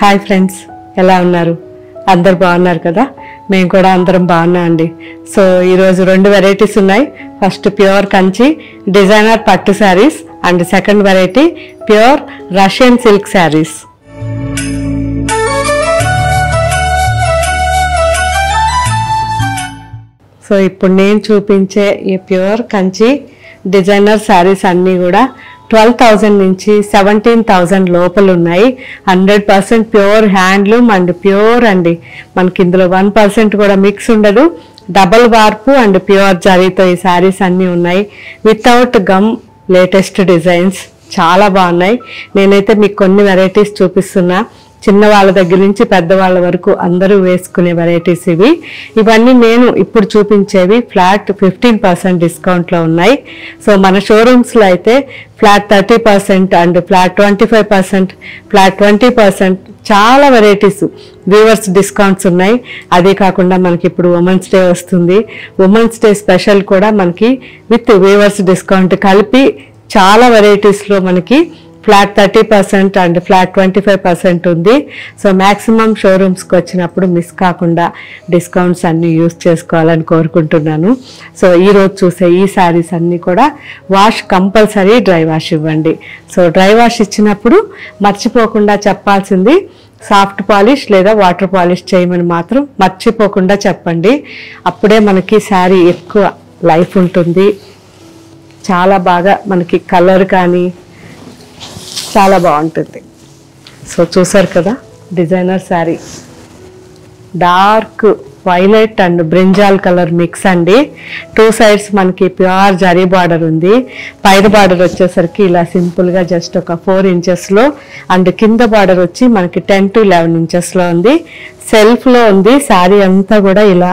Hi friends, ఎలా ఉన్నారు? అందరు బాగున్నారు కదా? మేము కూడా అందరం బాగున్నాం అండి. సో ఈరోజు 2 వెరైటీస్ ఉన్నాయి. ఫస్ట్ ప్యూర్ కంచి డిజైనర్ పట్టు saris and second variety pure Russian silk saris. So ఇప్పుడు నేను చూపించే ఈ ప్యూర్ కంచి డిజైనర్ శారీస్ అన్నీ కూడా 12,000 నుంచి 17,000 లోపల ఉన్నాయి. 100% ప్యూర్ హ్యాండ్లూమ్ అండ్ ప్యూర్ అండి. మనకి ఇందులో 1% కూడా మిక్స్ ఉండదు. డబల్ వార్పు అండ్ ప్యూర్ జరీతో ఈ శారీస్ అన్నీ ఉన్నాయి. వితౌట్ గమ్ లేటెస్ట్ డిజైన్స్ చాలా బాగున్నాయి. నేనైతే మీకు కొన్ని వెరైటీస్ చూపిస్తున్నా. చిన్న వాళ్ళ దగ్గర నుంచి పెద్దవాళ్ళ వరకు అందరూ వేసుకునే వెరైటీస్ ఇవి. ఇవన్నీ నేను ఇప్పుడు చూపించేవి ఫ్లాట్ 15% డిస్కౌంట్లో ఉన్నాయి. సో మన షోరూమ్స్లో అయితే ఫ్లాట్ 30% అండ్ ఫ్లాట్ 25%, ఫ్లాట్ 20% చాలా వెరైటీస్ వీవర్స్ డిస్కౌంట్స్ ఉన్నాయి. అదే కాకుండా మనకి ఇప్పుడు ఉమెన్స్ డే వస్తుంది. ఉమెన్స్ డే స్పెషల్ కూడా మనకి విత్ వీవర్స్ డిస్కౌంట్ కలిపి చాలా వెరైటీస్లో మనకి ఫ్లాట్ 30% అండ్ ఫ్లాట్ 25% ఉంది. సో మ్యాక్సిమం షోరూమ్స్కి వచ్చినప్పుడు మిస్ కాకుండా డిస్కౌంట్స్ అన్నీ యూజ్ చేసుకోవాలని కోరుకుంటున్నాను. సో ఈరోజు చూసే ఈ శారీస్ అన్నీ కూడా వాష్ కంపల్సరీ డ్రై వాష్ ఇవ్వండి. సో డ్రై వాష్ ఇచ్చినప్పుడు మర్చిపోకుండా చెప్పాల్సింది సాఫ్ట్ పాలిష్ లేదా వాటర్ పాలిష్ చేయమని మాత్రం మర్చిపోకుండా చెప్పండి. అప్పుడే మనకి శారీ ఎక్కువ లైఫ్ ఉంటుంది. చాలా బాగా మనకి కలర్ కానీ చాలా బాగుంటుంది. సో చూసారు కదా, designer sari dark violet and brinjal colour mix అండి. 2 సైడ్స్ మనకి ప్యూర్ జరీ బార్డర్ ఉంది. పైన బార్డర్ వచ్చేసరికి ఇలా సింపుల్గా జస్ట్ ఒక 4 ఇంచెస్లో అండ్ కింద బార్డర్ వచ్చి మనకి 10 to 11 ఇంచెస్లో ఉంది. సెల్ఫ్లో ఉంది. శారీ అంతా కూడా ఇలా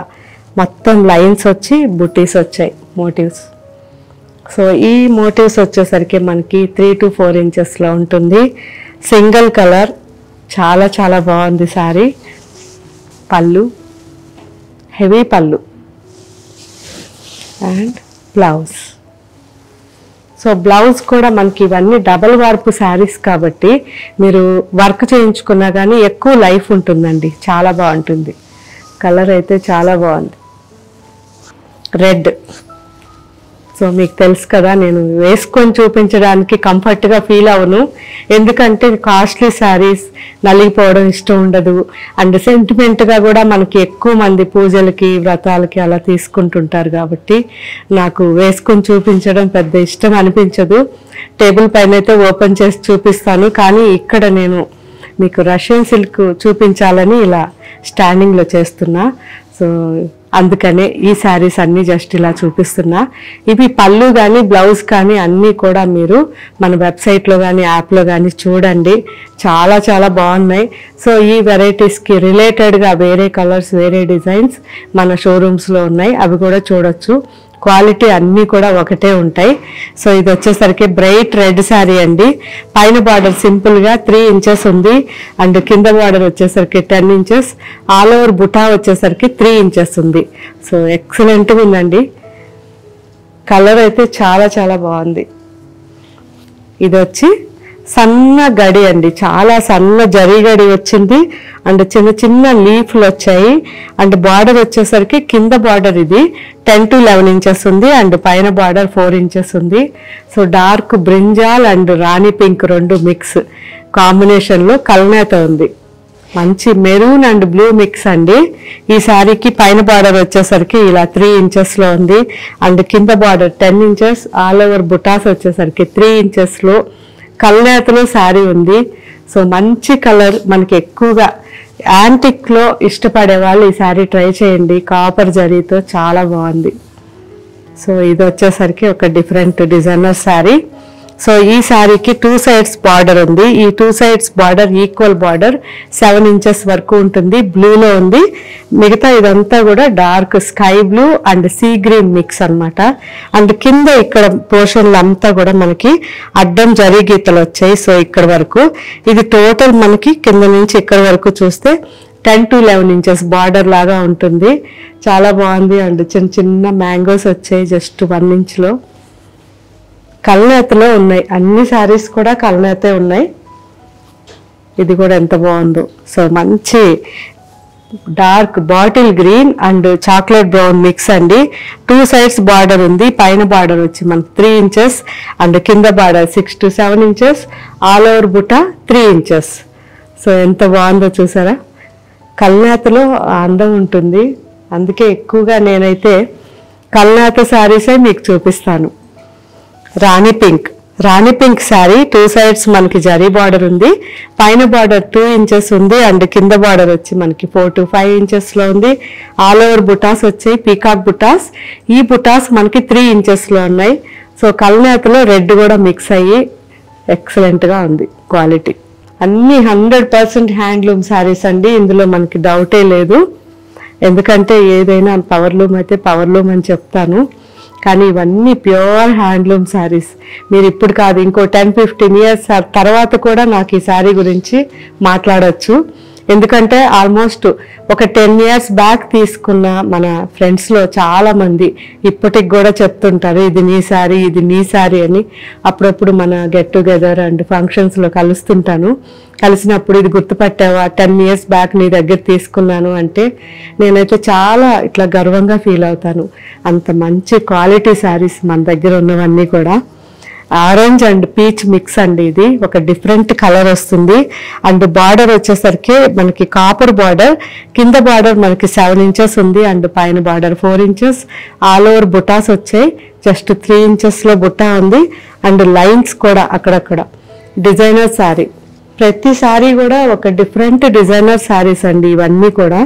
మొత్తం లైన్స్ వచ్చి బుటీస్ వచ్చాయి, మోటివ్స్. సో ఈ మోటివ్స్ వచ్చేసరికి మనకి 3 to 4 ఇంచెస్లో ఉంటుంది. సింగిల్ కలర్, చాలా చాలా బాగుంది శారీ. పళ్ళు హెవీ పళ్ళు అండ్ బ్లౌజ్. సో బ్లౌజ్ కూడా మనకి ఇవన్నీ డబల్ వార్పు శారీస్ కాబట్టి మీరు వర్క్ చేయించుకున్నా కానీ ఎక్కువ లైఫ్ ఉంటుందండి. చాలా బాగుంటుంది. కలర్ అయితే చాలా బాగుంది, రెడ్. సో మీకు తెలుసు కదా, నేను వేసుకొని చూపించడానికి కంఫర్ట్గా ఫీల్ అవ్వను. ఎందుకంటే కాస్ట్లీ శారీస్ నలిగిపోవడం ఇష్టం ఉండదు. అండ్ సెంటిమెంట్గా కూడా మనకి ఎక్కువ మంది పూజలకి వ్రతాలకి అలా తీసుకుంటుంటారు కాబట్టి నాకు వేసుకొని చూపించడం పెద్ద ఇష్టం అనిపించదు. టేబుల్ పైన అయితే ఓపెన్ చేసి చూపిస్తాను, కానీ ఇక్కడ నేను మీకు రష్యన్ సిల్క్ చూపించాలని ఇలా స్టాండింగ్లో చేస్తున్నా. సో అందుకనే ఈ శారీస్ అన్నీ జస్ట్ ఇలా చూపిస్తున్నా. ఇవి పళ్ళు కానీ బ్లౌజ్ కానీ అన్నీ కూడా మీరు మన వెబ్సైట్లో కానీ యాప్లో కానీ చూడండి. చాలా చాలా బాగున్నాయి. సో ఈ వెరైటీస్కి రిలేటెడ్గా వేరే కలర్స్, వేరే డిజైన్స్ మన షోరూమ్స్లో ఉన్నాయి. అవి కూడా చూడొచ్చు. క్వాలిటీ అన్నీ కూడా ఒకటే ఉంటాయి. సో ఇది వచ్చేసరికి బ్రైట్ రెడ్ శారీ అండి. పైన బార్డర్ సింపుల్గా 3 ఇంచెస్ ఉంది అండ్ కింద బార్డర్ వచ్చేసరికి 10 ఇంచెస్. ఆల్ ఓవర్ బుటా వచ్చేసరికి 3 ఇంచెస్ ఉంది. సో ఎక్సలెంట్గా ఉందండి. కలర్ అయితే చాలా చాలా బాగుంది. ఇది వచ్చి సన్న గడి అండి, చాలా సన్న జరీ గడి వచ్చింది అండ్ చిన్న చిన్న లీఫ్లు వచ్చాయి. అండ్ బార్డర్ వచ్చేసరికి కింద బార్డర్ ఇది 10 to 11 ఇంచెస్ ఉంది అండ్ పైన బార్డర్ 4 ఇంచెస్ ఉంది. So dark brinjal and Rani pink 2 mix కాంబినేషన్లో కల్నేత ఉంది. మంచి మెరూన్ అండ్ బ్లూ మిక్స్ అండి. ఈ శారీకి పైన బార్డర్ వచ్చేసరికి ఇలా 3 ఇంచెస్లో ఉంది అండ్ కింద బార్డర్ 10 ఇంచెస్. ఆల్ ఓవర్ బుటాస్ వచ్చేసరికి 3 ఇంచెస్లో కల్నేతలో శారీ ఉంది. సో మంచి కలర్. మనకి ఎక్కువగా యాంటిక్లో ఇష్టపడే వాళ్ళు ఈ శారీ ట్రై చేయండి. కాపర్ జరీతో చాలా బాగుంది. సో ఇది వచ్చేసరికి ఒక డిఫరెంట్ డిజైనర్ శారీ. సో ఈ శారీకి 2 సైడ్స్ బార్డర్ ఉంది. ఈ 2 sides border equal border 7 inches వరకు ఉంటుంది. బ్లూలో ఉంది. మిగతా ఇదంతా కూడా dark sky blue and sea green mix అనమాట. అండ్ కింద ఇక్కడ పోర్షన్లు అంతా కూడా మనకి అడ్డం జరీ గీతలు వచ్చాయి. సో ఇక్కడ వరకు ఇది టోటల్ మనకి కింద నుంచి ఇక్కడ వరకు చూస్తే 10 to 11 ఇంచెస్ బార్డర్ లాగా ఉంటుంది. చాలా బాగుంది. అండ్ చిన్న చిన్న మ్యాంగోస్ వచ్చాయి జస్ట్ 1 ఇంచ్లో. కల్నేతలో ఉన్నాయి. అన్ని శారీస్ కూడా కల్నేతే ఉన్నాయి. ఇది కూడా ఎంత బాగుందో. సో మంచి dark bottle green and chocolate brown mix అండి. 2 sides బార్డర్ ఉంది. పైన బార్డర్ వచ్చి మనకి 3 inches అండ్ కింద border 6 to 7 inches. All over బుట్ట 3 inches. సో ఎంత బాగుందో చూసారా. కల్నేతలో అందం ఉంటుంది, అందుకే ఎక్కువగా నేనైతే కల్నేత శారీసే మీకు చూపిస్తాను. రాణి పింక్ శారీ 2 sides మనకి జరీ బార్డర్ ఉంది. పైన బార్డర్ 2 inches ఉంది అండ్ కింద బార్డర్ వచ్చి మనకి 4 to 5 inches లో ఉంది. ఆల్ ఓవర్ బుటాస్ వచ్చాయి, పీకాక్ బుటాస్. ఈ బుటాస్ మనకి 3 inches లో ఉన్నాయి. సో కల్నేతలో రెడ్ కూడా మిక్స్ అయ్యి ఎక్సలెంట్ గా ఉంది క్వాలిటీ. అన్ని 100% హ్యాండ్లూమ్ శారీస్ అండి, ఇందులో మనకి డౌటే లేదు. ఎందుకంటే ఏదైనా పవర్లూమ్ అయితే పవర్లూమ్ అని చెప్తాను, కానీ ఇవన్నీ ప్యూర్ హ్యాండ్లూమ్ శారీస్. మీరు ఇప్పుడు కాదు, ఇంకో 10-15 years తర్వాత కూడా నాకు ఈ శారీ గురించి మాట్లాడచ్చు. ఎందుకంటే ఆల్మోస్ట్ ఒక 10 years బ్యాక్ తీసుకున్న మన ఫ్రెండ్స్లో చాలా మంది ఇప్పటికి కూడా చెప్తుంటారు ఇది నీ శారీ అని. అప్పుడప్పుడు మన గెట్ టుగెదర్ అండ్ ఫంక్షన్స్లో కలుస్తుంటాను. కలిసినప్పుడు ఇది గుర్తుపట్టావా, 10 years బ్యాక్ నీ దగ్గర తీసుకున్నాను అంటే నేనైతే చాలా ఇట్లా గర్వంగా ఫీల్ అవుతాను. అంత మంచి క్వాలిటీ శారీస్ మన దగ్గర ఉన్నవన్నీ కూడా. ఆరెంజ్ అండ్ పీచ్ మిక్స్ అండి, ఇది ఒక డిఫరెంట్ కలర్ వస్తుంది. అండ్ బార్డర్ వచ్చేసరికి మనకి కాపర్ బార్డర్, కింద బార్డర్ మనకి 7 inches ఉంది అండ్ పైన బార్డర్ 4 inches. ఆల్ ఓవర్ బుటాస్ వచ్చాయి, జస్ట్ 3 inches లో బుట్టా ఉంది అండ్ లైన్స్ కూడా అక్కడక్కడ. డిజైనర్ శారీ, ప్రతి శారీ కూడా ఒక డిఫరెంట్ డిజైనర్ శారీస్ అండి ఇవన్నీ కూడా.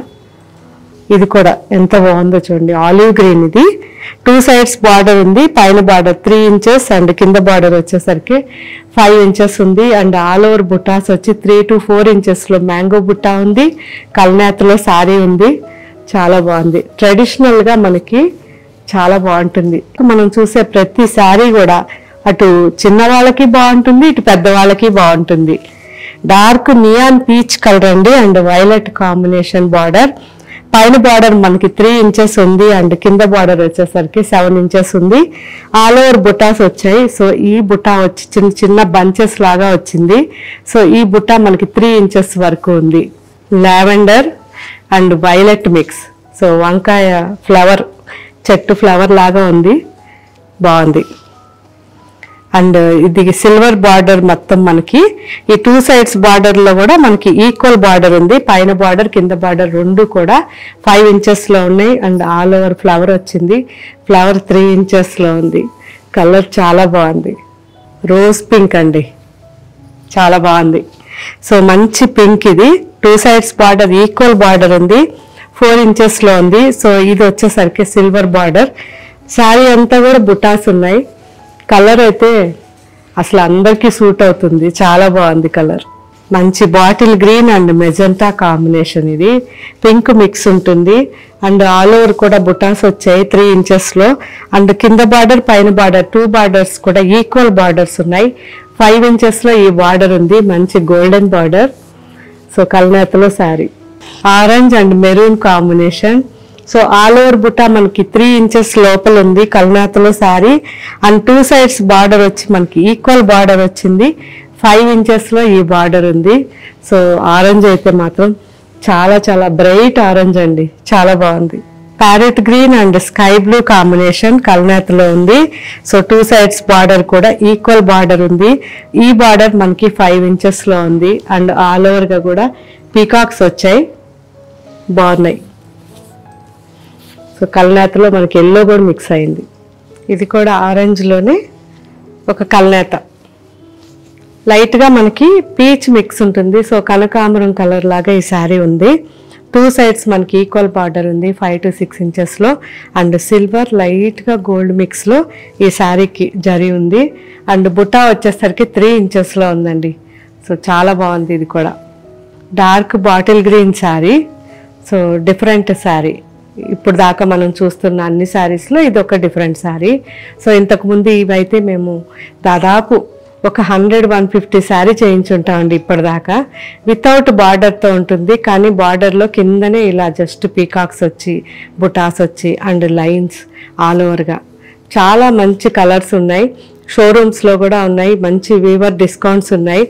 ఇది కూడా ఎంత బాగుందో చూడండి, ఆలివ్ గ్రీన్. ఇది 2 sides బార్డర్ ఉంది, పైన బార్డర్ 3 inches అండ్ కింద బార్డర్ వచ్చేసరికి 5 inches ఉంది అండ్ ఆల్ ఓవర్ బుటాస్ వచ్చి 3 to 4 inches లో మ్యాంగో బుట్టా ఉంది. కల్నేతలో శారీ ఉంది, చాలా బాగుంది. ట్రెడిషనల్ గా మనకి చాలా బాగుంటుంది. మనం చూసే ప్రతి శారీ కూడా అటు చిన్న వాళ్ళకి బాగుంటుంది, ఇటు పెద్ద వాళ్ళకి బాగుంటుంది. డార్క్ నియాన్ పీచ్ కలర్ అండి అండ్ వైలెట్ కాంబినేషన్ బార్డర్. పైన బార్డర్ మనకి 3 inches ఉంది అండ్ కింద బార్డర్ వచ్చేసరికి 7 inches ఉంది. ఆల్ ఓవర్ బుటాస్ వచ్చాయి. సో ఈ బుటా వచ్చి చిన్న చిన్న బంచెస్ లాగా వచ్చింది. సో ఈ బుటా మనకి 3 inches వరకు ఉంది. Lavender and violet mix. So వంకాయ ఫ్లవర్, చెట్టు ఫ్లవర్ లాగా ఉంది, బాగుంది. అండ్ ఇది సిల్వర్ బార్డర్ మొత్తం మనకి. ఈ 2 sides బార్డర్ లో కూడా మనకి ఈక్వల్ బార్డర్ ఉంది. పైన బార్డర్ కింద బార్డర్ రెండు కూడా 5 inches లో ఉన్నాయి అండ్ ఆల్ ఓవర్ ఫ్లవర్ వచ్చింది. ఫ్లవర్ 3 inches లో ఉంది. కలర్ చాలా బాగుంది, రోజ్ పింక్ అండి, చాలా బాగుంది. సో మంచి పింక్ ఇది. 2 sides బార్డర్ ఈక్వల్ బార్డర్ ఉంది, 4 inches లో ఉంది. సో ఇది వచ్చేసరికి సిల్వర్ బార్డర్. శారీ అంతా కూడా బుటాస్ ఉన్నాయి. కలర్ అయితే అసలు అందరికీ సూట్ అవుతుంది, చాలా బాగుంది కలర్. మంచి bottle green and magenta combination. ఇది పింక్ మిక్స్ ఉంటుంది అండ్ ఆల్ ఓవర్ కూడా బుటాస్ వచ్చాయి 3 inches లో అండ్ కింద బార్డర్ పైన బార్డర్ 2 borders కూడా ఈక్వల్ బార్డర్స్ ఉన్నాయి. 5 inches లో ఈ బార్డర్ ఉంది, మంచి గోల్డెన్ బార్డర్. సో కల్నేతలో sari orange and maroon combination. So all over బుట్ట మనకి 3 inches లోపల ఉంది కల్నేతలో శారీ అండ్ 2 sides బార్డర్ వచ్చి మనకి ఈక్వల్ బార్డర్ వచ్చింది. 5 inches లో ఈ బార్డర్ ఉంది. సో ఆరెంజ్ అయితే మాత్రం చాలా చాలా బ్రైట్ ఆరెంజ్ అండి, చాలా బాగుంది. Parrot green and sky blue combination కల్నేతలో ఉంది. సో 2 sides బార్డర్ కూడా ఈక్వల్ బార్డర్ ఉంది. ఈ బార్డర్ మనకి 5 inches లో ఉంది అండ్ ఆల్ ఓవర్ గా కూడా పీకాక్స్ వచ్చాయి, బాగున్నాయి. సో కల్నేతలో మనకి ఎల్లో కూడా మిక్స్ అయింది. ఇది కూడా ఆరెంజ్లోనే ఒక కల్నేత, లైట్గా మనకి పీచ్ మిక్స్ ఉంటుంది. సో కనకాంబరం కలర్ లాగా ఈ శారీ ఉంది. 2 sides మనకి ఈక్వల్ బార్డర్ ఉంది 5 to 6 inches లో అండ్ సిల్వర్ లైట్గా గోల్డ్ మిక్స్లో ఈ శారీకి జరీ ఉంది అండ్ బుట్టా వచ్చేసరికి 3 inches లో ఉందండి. సో చాలా బాగుంది. ఇది కూడా dark bottle green sari. So different sari, ఇప్పుడు దాకా మనం చూస్తున్న అన్ని శారీస్లో ఇది ఒక డిఫరెంట్ శారీ. సో ఇంతకుముందు ఇవైతే మేము దాదాపు ఒక 100-150 శారీ చేయించుంటామండి ఇప్పటిదాకా. వితౌట్ బార్డర్తో ఉంటుంది, కానీ బార్డర్లో కిందనే ఇలా జస్ట్ పీకాక్స్ వచ్చి బుటాస్ వచ్చి అండ్ లైన్స్ ఆల్ ఓవర్గా చాలా మంచి కలర్స్ ఉన్నాయి. షోరూమ్స్లో కూడా ఉన్నాయి, మంచి వీవర్ డిస్కౌంట్స్ ఉన్నాయి.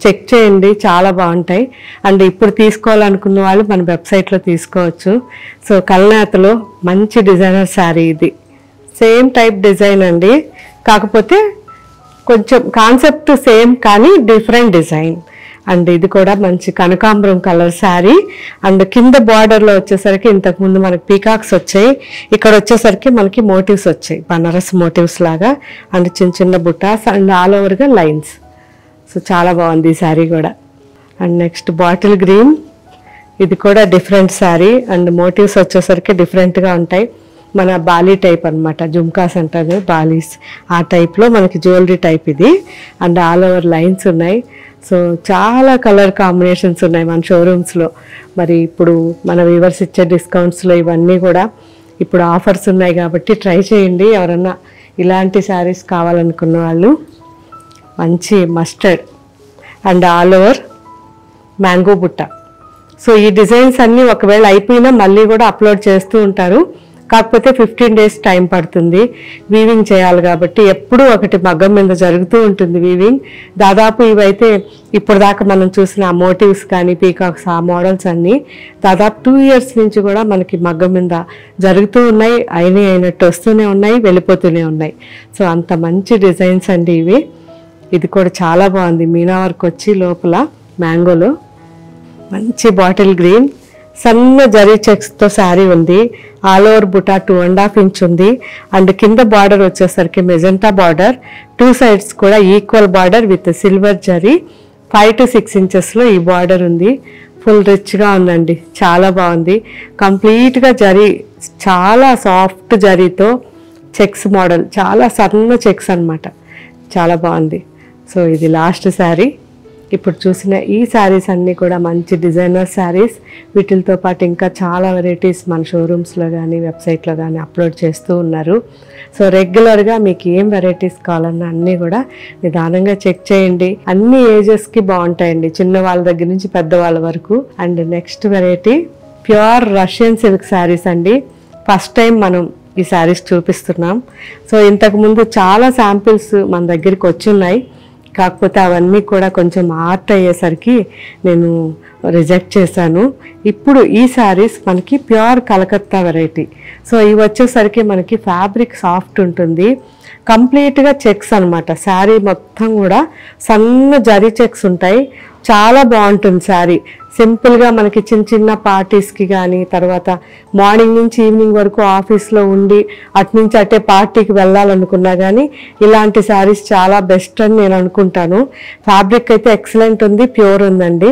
చెక్ చేయండి, చాలా బాగుంటాయి. అండ్ ఇప్పుడు తీసుకోవాలనుకున్న వాళ్ళు మన వెబ్సైట్లో తీసుకోవచ్చు. సో కల్నేతలో మంచి డిజైనర్ శారీ ఇది. సేమ్ టైప్ డిజైన్ అండి, కాకపోతే కొంచెం కాన్సెప్ట్ సేమ్ కానీ డిఫరెంట్ డిజైన్. అండ్ ఇది కూడా మంచి కనకాంబరం కలర్ శారీ. అండ్ కింద బార్డర్లో వచ్చేసరికి ఇంతకుముందు మనకి పీకాక్స్ వచ్చాయి, ఇక్కడ వచ్చేసరికి మనకి మోటివ్స్ వచ్చాయి, బనారస్ మోటివ్స్ లాగా. అండ్ చిన్న చిన్న బుటాస్ అండ్ ఆల్ ఓవర్గా లైన్స్. సో చాలా బాగుంది ఈ శారీ కూడా. అండ్ నెక్స్ట్ బాటిల్ గ్రీన్, ఇది కూడా డిఫరెంట్ శారీ. అండ్ మోటివ్స్ వచ్చేసరికి డిఫరెంట్గా ఉంటాయి. మన బాలీ టైప్ అనమాట, జుమ్కాస్ అంటారు బాలీస్, ఆ టైప్లో మనకి జ్యువెలరీ టైప్ ఇది. అండ్ ఆల్ ఓవర్ లైన్స్ ఉన్నాయి. సో చాలా కలర్ కాంబినేషన్స్ ఉన్నాయి మన షోరూమ్స్లో. మరి ఇప్పుడు మన వ్యూవర్స్ ఇచ్చే డిస్కౌంట్స్లో ఇవన్నీ కూడా ఇప్పుడు ఆఫర్స్ ఉన్నాయి కాబట్టి ట్రై చేయండి. ఎవరన్నా ఇలాంటి శారీస్ కావాలనుకున్న వాళ్ళు. మంచి mustard and all over mango బుట్ట. సో ఈ డిజైన్స్ అన్నీ ఒకవేళ అయిపోయినా మళ్ళీ కూడా అప్లోడ్ చేస్తూ ఉంటారు, కాకపోతే 15 days టైం పడుతుంది. వీవింగ్ చేయాలి కాబట్టి ఎప్పుడూ ఒకటి మగ్గం మీద జరుగుతూ ఉంటుంది వీవింగ్. దాదాపు ఇవైతే ఇప్పుడు దాకా మనం చూసిన ఆ మోటివ్స్ కానీ పీకాక్స్ ఆ మోడల్స్ అన్నీ దాదాపు 2 years నుంచి కూడా మనకి మగ్గం మీద జరుగుతూ ఉన్నాయి. అయినట్టు వస్తూనే ఉన్నాయి, వెళ్ళిపోతూనే ఉన్నాయి. సో అంత మంచి డిజైన్స్ అండి ఇవి. ఇది కూడా చాలా బాగుంది, మీనా వర్క్ వచ్చి లోపల మ్యాంగోలో. మంచి బాటిల్ గ్రీన్, సన్న జరీ చెక్స్తో శారీ ఉంది. ఆల్ ఓవర్ బుటా 2.5 inch ఉంది. అండ్ కింద బార్డర్ వచ్చేసరికి మెజెంటా బార్డర్, 2 sides కూడా equal border with silver zari. 5 to 6 inches ఈ బార్డర్ ఉంది. ఫుల్ రిచ్గా ఉందండి, చాలా బాగుంది. కంప్లీట్గా జరీ, చాలా సాఫ్ట్ జరీతో చెక్స్ మోడల్, చాలా సన్న చెక్స్ అనమాట, చాలా బాగుంది. సో ఇది లాస్ట్ శారీ. ఇప్పుడు చూసిన ఈ శారీస్ అన్నీ కూడా మంచి డిజైనర్ శారీస్. వీటితో పాటు ఇంకా చాలా వెరైటీస్ మన షోరూమ్స్లో కానీ వెబ్సైట్లో కానీ అప్లోడ్ చేస్తూ ఉన్నారు. సో రెగ్యులర్గా మీకు ఏం వెరైటీస్ కావాలన్నా అన్నీ కూడా నిదానంగా చెక్ చేయండి. అన్ని ఏజెస్కి బాగుంటాయండి, చిన్న వాళ్ళ దగ్గర నుంచి పెద్దవాళ్ళ వరకు. And next variety pure Russian silk saris అండి. ఫస్ట్ టైం మనం ఈ శారీస్ చూపిస్తున్నాం. సో ఇంతకుముందు చాలా శాంపిల్స్ మన దగ్గరికి వచ్చున్నాయి, కాకపోతే అవన్నీ కూడా కొంచెం ఆర్ట్ అయ్యేసరికి నేను రిజెక్ట్ చేశాను. ఇప్పుడు ఈ శారీస్ మనకి ప్యూర్ కలకత్తా వెరైటీ. సో ఇవి వచ్చేసరికి మనకి ఫ్యాబ్రిక్ సాఫ్ట్ ఉంటుంది, కంప్లీట్గా చెక్స్ అనమాట. శారీ మొత్తం కూడా సన్న జరీ చెక్స్ ఉంటాయి, చాలా బాగుంటుంది శారీ. సింపుల్గా మనకి చిన్న చిన్న పార్టీస్కి కానీ, తర్వాత మార్నింగ్ నుంచి ఈవినింగ్ వరకు ఆఫీస్లో ఉండి అటు నుంచి అటే పార్టీకి వెళ్ళాలనుకున్నా కానీ ఇలాంటి శారీస్ చాలా బెస్ట్ అని నేను అనుకుంటాను. ఫ్యాబ్రిక్ అయితే ఎక్సలెంట్ ఉంది, ప్యూర్ ఉందండి.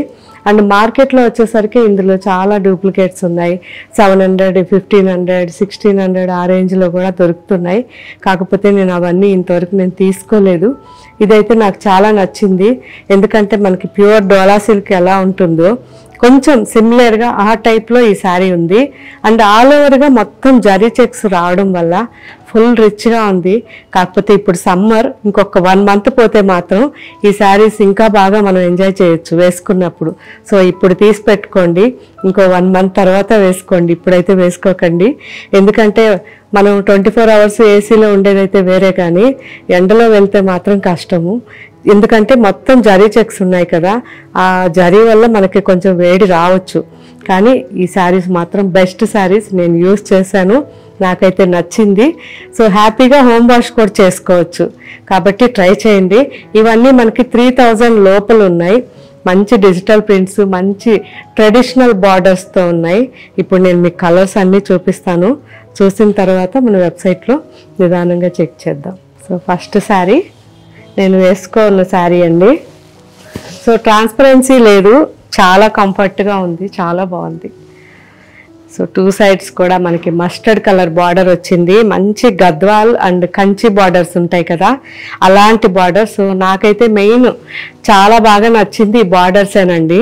అండ్ మార్కెట్లో వచ్చేసరికి ఇందులో చాలా డూప్లికేట్స్ ఉన్నాయి. 700, 1500, 1600 ఆ రేంజ్లో కూడా దొరుకుతున్నాయి. కాకపోతే నేను అవన్నీ ఇంతవరకు నేను తీసుకోలేదు. ఇదైతే నాకు చాలా నచ్చింది, ఎందుకంటే మనకి ప్యూర్ డోలా సిల్క్ ఎలా ఉంటుందో కొంచెం సిమిలర్గా ఆ టైప్లో ఈ శారీ ఉంది. అండ్ ఆల్ ఓవర్గా మొత్తం జరీ చెక్స్ రావడం వల్ల ఫుల్ రిచ్గా ఉంది. కాకపోతే ఇప్పుడు సమ్మర్, ఇంకొక 1 month పోతే మాత్రం ఈ శారీస్ ఇంకా బాగా మనం ఎంజాయ్ చేయొచ్చు వేసుకున్నప్పుడు. సో ఇప్పుడు తీసి పెట్టుకోండి, ఇంకో 1 month తర్వాత వేసుకోండి, ఇప్పుడైతే వేసుకోకండి. ఎందుకంటే మనం 24 hours ఏసీలో ఉండేదైతే వేరే, కానీ ఎండలో వెళ్తే మాత్రం కష్టము. ఎందుకంటే మొత్తం జరీ చెక్స్ ఉన్నాయి కదా, ఆ జరీ వల్ల మనకి కొంచెం వేడి రావచ్చు. కానీ ఈ శారీస్ మాత్రం బెస్ట్ శారీస్, నేను యూజ్ చేశాను, నాకైతే నచ్చింది. సో హ్యాపీగా హోమ్ వాష్ కూడా చేసుకోవచ్చు, కాబట్టి ట్రై చేయండి. ఇవన్నీ మనకి 3000 లోపల ఉన్నాయి. మంచి డిజిటల్ ప్రింట్స్, మంచి ట్రెడిషనల్ బార్డర్స్తో ఉన్నాయి. ఇప్పుడు నేను మీకు కలర్స్ అన్నీ చూపిస్తాను, చూసిన తర్వాత మన వెబ్సైట్లో నిదానంగా చెక్ చేద్దాం. సో ఫస్ట్ శారీ నేను వేసుకోన్న శారీ అండి. సో ట్రాన్స్పరెన్సీ లేదు, చాలా కంఫర్ట్గా ఉంది, చాలా బాగుంది. సో 2 sides కూడా మనకి మస్టర్డ్ కలర్ బార్డర్ వచ్చింది. మంచి గద్వాల్ అండ్ కంచి బార్డర్స్ ఉంటాయి కదా, అలాంటి బార్డర్. సో నాకైతే మెయిన్ చాలా బాగా నచ్చింది ఈ బార్డర్సేనండి,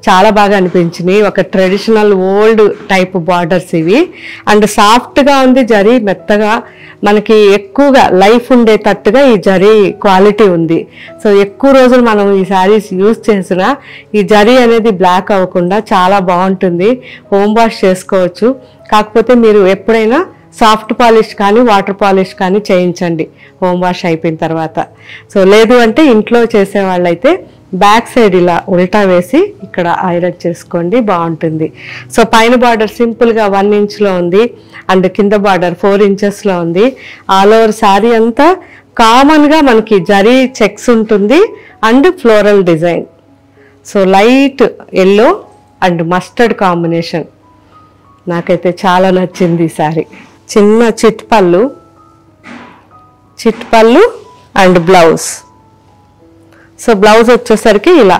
చాలా బాగా అనిపించినాయి. ఒక ట్రెడిషనల్ ఓల్డ్ టైప్ బార్డర్స్ ఇవి. అండ్ సాఫ్ట్గా ఉంది జరీ, మెత్తగా మనకి ఎక్కువగా లైఫ్ ఉండేటట్టుగా ఈ జరీ క్వాలిటీ ఉంది. సో ఎక్కువ రోజులు మనం ఈ శారీస్ యూజ్ చేసినా ఈ జరీ అనేది బ్లాక్ అవ్వకుండా చాలా బాగుంటుంది, హోమ్ వాష్ చేసుకోవచ్చు. కాకపోతే మీరు ఎప్పుడైనా సాఫ్ట్ పాలిష్ కానీ వాటర్ పాలిష్ కానీ చేయించండి హోమ్ వాష్ అయిపోయిన తర్వాత. సో లేదు అంటే ఇంట్లో చేసే వాళ్ళైతే బ్యాక్ సైడ్ ఇలా ఉల్టా వేసి ఇక్కడ ఐరన్ చేసుకోండి, బాగుంటుంది. సో పైన బార్డర్ సింపుల్గా 1 ఇంచ్లో ఉంది అండ్ కింద బార్డర్ 4 ఇంచెస్లో ఉంది. ఆల్ ఓవర్ శారీ అంతా కామన్గా మనకి జరీ చెక్స్ ఉంటుంది and floral design. So light yellow and mustard combination నాకైతే చాలా నచ్చింది ఈ శారీ. చిన్న చిట్ పళ్ళు అండ్ బ్లౌజ్. సో బ్లౌజ్ వచ్చేసరికి ఇలా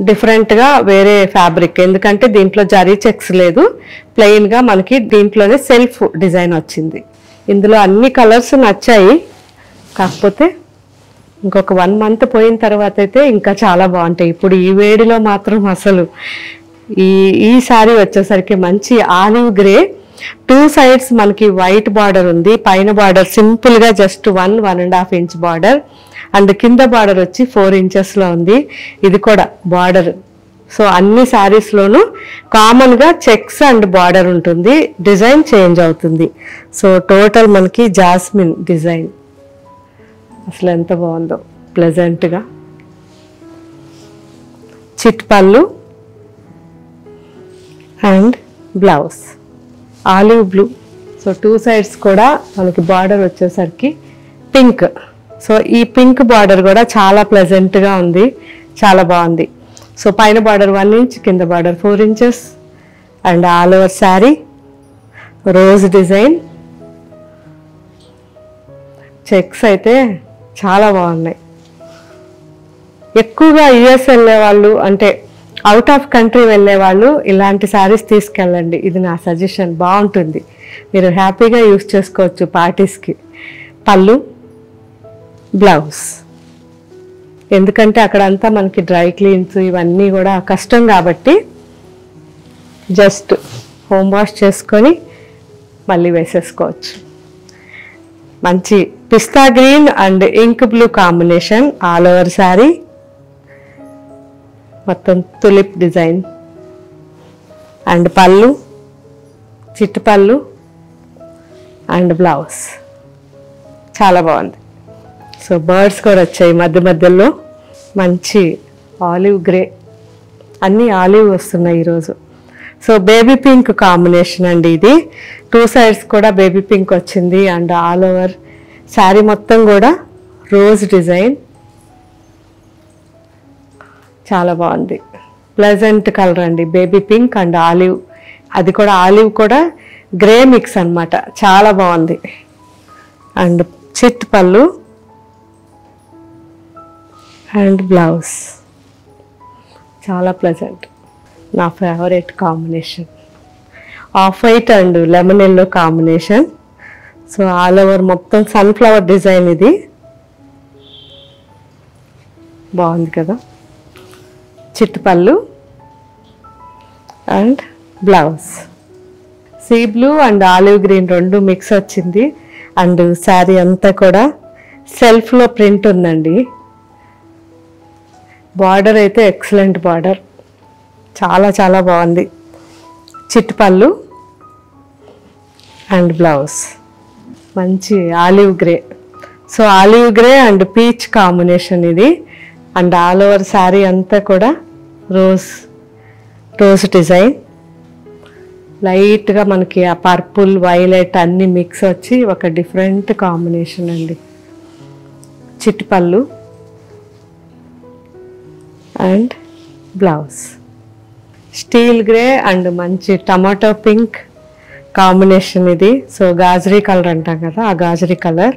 డిఫరెంట్గా వేరే ఫ్యాబ్రిక్, ఎందుకంటే దీంట్లో జరీ చెక్స్ లేదు, ప్లెయిన్గా మనకి దీంట్లోనే సెల్ఫ్ డిజైన్ వచ్చింది. ఇందులో అన్ని కలర్స్ నచ్చాయి, కాకపోతే ఇంకొక 1 మంత్ పోయిన తర్వాత అయితే ఇంకా చాలా బాగుంటాయి. ఇప్పుడు ఈ వేడిలో మాత్రం అసలు ఈ శారీ వచ్చేసరికి మంచి ఆలివ్ గ్రే, 2 సైడ్స్ మనకి వైట్ బార్డర్ ఉంది. పైన బార్డర్ సింపుల్గా జస్ట్ 1.5 ఇంచ్ బార్డర్ అండ్ కింద బార్డర్ వచ్చి 4 ఇంచెస్లో ఉంది. ఇది కూడా బార్డర్. సో అన్ని శారీస్లోనూ కామన్గా చెక్స్ అండ్ బార్డర్ ఉంటుంది, డిజైన్ చేంజ్ అవుతుంది. సో టోటల్ మనకి జాస్మిన్ డిజైన్ అసలు ఎంత బాగుందో, ప్లెజెంట్గా. చిట్ పళ్ళు and blouse olive blue. So 2 sides కూడా మనకి బార్డర్ వచ్చేసరికి పింక్. సో ఈ పింక్ బార్డర్ కూడా చాలా ప్లెజెంట్గా ఉంది, చాలా బాగుంది. సో పైన బార్డర్ 1 ఇంచ్, కింద border 4 inches and all over sari rose design. Checks అయితే చాలా బాగున్నాయి. ఎక్కువగా యుఎస్ వెళ్ళే వాళ్ళు, అంటే అవుట్ ఆఫ్ కంట్రీ వెళ్ళే వాళ్ళు ఇలాంటి శారీస్ తీసుకెళ్ళండి, ఇది నా సజెషన్. బాగుంటుంది, మీరు హ్యాపీగా యూస్ చేసుకోవచ్చు పార్టీస్కి. పళ్ళు బ్లౌజ్, ఎందుకంటే అక్కడంతా మనకి డ్రై క్లీన్స్ ఇవన్నీ కూడా కష్టం కాబట్టి జస్ట్ హోమ్ వాష్ చేసుకొని మళ్ళీ వేసేసుకోవచ్చు. మంచి పిస్తా green and ink blue combination all over sari, మొత్తం తులిప్ డిజైన్ అండ్ పళ్ళు, చిట్టు పళ్ళు అండ్ బ్లౌజ్ చాలా బాగుంది. సో బర్డ్స్ కూడా వచ్చాయి మధ్య మధ్యలో. మంచి ఆలివ్ గ్రే, అన్నీ ఆలివ్ వస్తున్నాయి ఈరోజు. సో బేబీ పింక్ కాంబినేషన్ అండి ఇది. 2 సైడ్స్ కూడా బేబీ పింక్ వచ్చింది అండ్ ఆల్ ఓవర్ శారీ మొత్తం కూడా రోజ్ డిజైన్ చాలా బాగుంది. ప్లెజెంట్ కలర్ అండి, బేబీ పింక్ అండ్ ఆలివ్. అది కూడా ఆలివ్ కూడా గ్రే మిక్స్ అన్నమాట, చాలా బాగుంది. అండ్ చిట్ పళ్ళు అండ్ బ్లౌజ్ చాలా ప్లెజెంట్. నా favourite combination off white and lemon yellow combination. So all over మొత్తం సన్ఫ్లవర్ డిజైన్, ఇది బాగుంది కదా. చిట్టు పళ్ళు and blouse sea blue and olive green 2 mix వచ్చింది అండ్ శారీ అంతా కూడా సెల్ఫ్లో ప్రింట్ ఉందండి. బార్డర్ అయితే ఎక్సలెంట్ బార్డర్, చాలా చాలా బాగుంది. చిట్టు పళ్ళు అండ్ బ్లౌజ్ మంచి olive grey. So olive grey and peach combination ఇది అండ్ ఆల్ ఓవర్ శారీ అంతా కూడా రోజ్ డిజైన్. లైట్గా మనకి ఆ పర్పుల్ వైలెట్ అన్ని మిక్స్ వచ్చి ఒక డిఫరెంట్ కాంబినేషన్ అండి. చిట్టు పళ్ళు and blouse steel grey and మంచి టమాటో పింక్ కాంబినేషన్ ఇది. సో గాజరీ కలర్ అంటాం కదా, ఆ గాజరీ కలర్.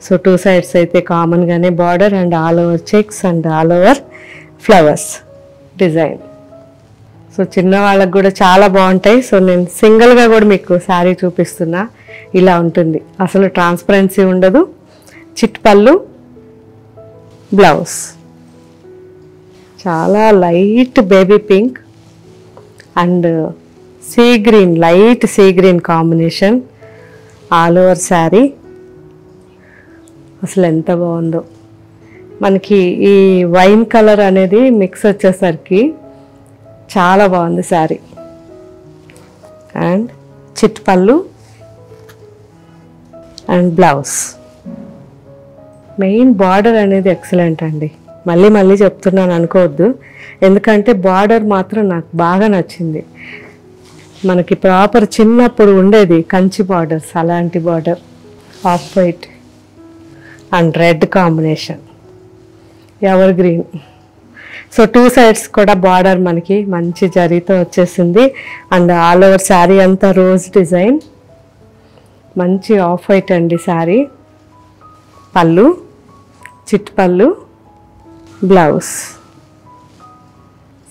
సో 2 సైడ్స్ అయితే కామన్గానే border and all over checks and all over flowers design. So చిన్న వాళ్ళకు కూడా చాలా బాగుంటాయి. సో నేను సింగిల్గా కూడా మీకు శారీ చూపిస్తున్నా, ఇలా ఉంటుంది, అసలు ట్రాన్స్పరెన్సీ ఉండదు. చిట్ పళ్ళు బ్లౌజ్ చాలా light baby pink and sea green, light sea green combination all over sari. అసలు ఎంత బాగుందో. మనకి ఈ వైన్ కలర్ అనేది మిక్స్ వచ్చేసరికి చాలా బాగుంది శారీ. అండ్ చిట్ పళ్ళు అండ్ బ్లౌజ్. మెయిన్ బార్డర్ అనేది ఎక్సలెంట్ అండి, మళ్ళీ మళ్ళీ చెప్తున్నాను అనుకోవద్దు, ఎందుకంటే బార్డర్ మాత్రం నాకు బాగా నచ్చింది. మనకి ప్రాపర్ చిన్నప్పుడు ఉండేది కంచి బార్డర్స్, అలాంటి border, off white and red combination, ever green. So 2 sides కూడా బార్డర్ మనకి మంచి జరీతో వచ్చేసింది. అండ్ ఆల్ ఓవర్ శారీ అంతా రోజ్ డిజైన్, మంచి ఆఫ్ వైట్ అండి శారీ. పళ్ళు, చిట్ పళ్ళు, బ్లౌజ్.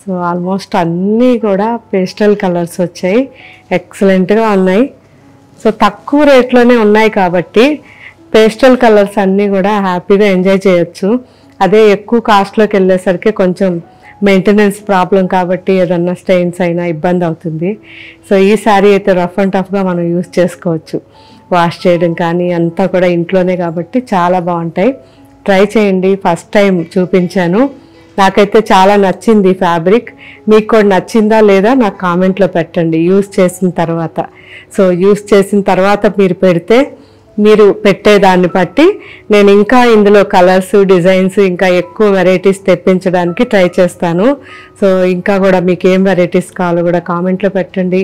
సో ఆల్మోస్ట్ అన్నీ కూడా పేస్టల్ కలర్స్ వచ్చాయి, ఎక్సలెంట్గా ఉన్నాయి. సో తక్కువ రేట్లోనే ఉన్నాయి కాబట్టి పేస్టల్ కలర్స్ అన్నీ కూడా హ్యాపీగా ఎంజాయ్ చేయొచ్చు. అదే ఎక్కువ కాస్ట్లోకి వెళ్ళేసరికి కొంచెం మెయింటెనెన్స్ ప్రాబ్లం కాబట్టి ఏదన్నా స్టెయిన్స్ అయినా ఇబ్బంది అవుతుంది. సో ఈ శారీ అయితే రఫ్ అండ్ టఫ్గా మనం యూజ్ చేసుకోవచ్చు, వాష్ చేయడం కానీ అంతా కూడా ఇంట్లోనే కాబట్టి చాలా బాగుంటాయి. ట్రై చేయండి, ఫస్ట్ టైం చూపించాను, నాకైతే చాలా నచ్చింది ఫ్యాబ్రిక్. మీకు కూడా నచ్చిందా లేదా నాకు కామెంట్లో పెట్టండి యూజ్ చేసిన తర్వాత. సో యూజ్ చేసిన తర్వాత మీరు పెడితే, మీరు పెట్టేదాన్ని బట్టి నేను ఇంకా ఇందులో కలర్స్, డిజైన్స్, ఇంకా ఎక్కువ వెరైటీస్ తెప్పించడానికి ట్రై చేస్తాను. సో ఇంకా కూడా మీకు ఏం వెరైటీస్ కావాలో కూడా కామెంట్లో పెట్టండి.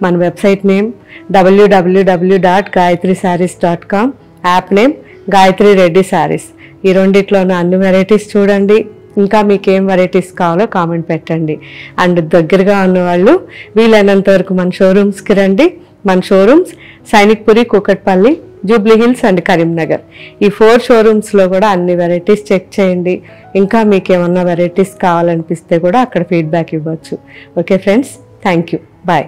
మన website name www.gayatrissarees.com, app name Gayatri Reddy saris. ఈ రెండిట్లోనూ అన్ని వెరైటీస్ చూడండి. ఇంకా మీకు ఏం వెరైటీస్ కావాలో కామెంట్ పెట్టండి. అండ్ దగ్గరగా ఉన్నవాళ్ళు వీలైనంత వరకు మన షోరూమ్స్కి రండి. మన showrooms Sainikpuri, Kukatpally, Jubilee hills and Karimnagar. ఈ 4 షోరూమ్స్లో కూడా అన్ని వెరైటీస్ చెక్ చేయండి. ఇంకా మీకు ఏమన్నా వెరైటీస్ కావాలనిపిస్తే కూడా అక్కడ ఫీడ్బ్యాక్ ఇవ్వచ్చు. Okay friends, thank you, bye.